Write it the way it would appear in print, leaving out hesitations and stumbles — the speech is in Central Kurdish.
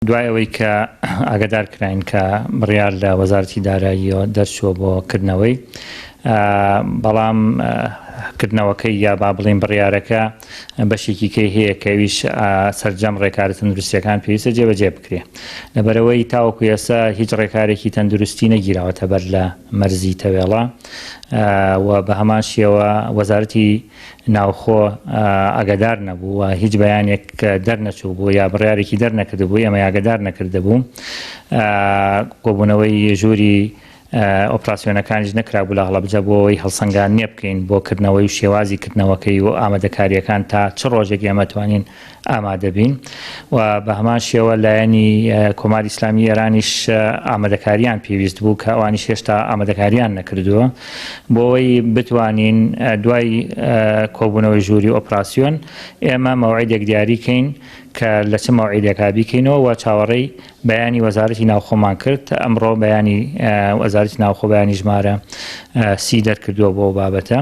دوای ئەوەی کە ئاگادار کراین کە بڕیار لە وەزارەتی داراییەوە دەرچووە بۆ کردنەوەی بەڵام کردنەوەکەی یا با بڵین بڕیارەکە بەشێکی کەی هەیە کەویش سەرجەم ڕێکاری تەندروستیەکان پێویستە جێبەجێ بکرێ لەبەرەوەی تاوەکو ئێستا هیچ ڕێکارێکی تەندروستی نەگیراوەتە بەر لە مەرزی تەوێڵە و بە هەمان شێوە وەزارەتی ناوخۆ ئاگادار نەبوو و هیچ بەیانێک دەرنەچوو بوو یا بڕیارێکی دەرنەکردبوو ئەمە ئاگادار نەکردبوو کۆبوونەوەی ژووری ئۆپراسیۆنەکانیش نەکرابوو لە هەڵەبجە بۆ ئەوەی هەڵسەنگان نییە بکەین بۆ کردنەوەی و شێوازی کردنەوەکەی و ئامادەکاریەکان تا چ ڕۆژێک ئێمە توانین ئامادە بین و بە هەمان شێوە لایەنی کۆماری ئیسلامی ئێرانیش ئامادەکاریان پێویست بوو کە ئەوانیش هێشتا ئامادەکاریان نەکردووە بۆ ئەوەی بتوانین دوای کۆبوونەوەی ژووری ئۆپراسیۆن ئێمە مەوعیدێک دیاریکەین کە لە چه مەوعیدێکا بیکەینەوە و چاوەڕێی بەیانی وەزارەتی ناوخۆمان کرد ئەمڕۆ بەیانی وەزارەتی ناوخۆ بەیانی ژمارە 30 دەرکردووە بۆ بابەتە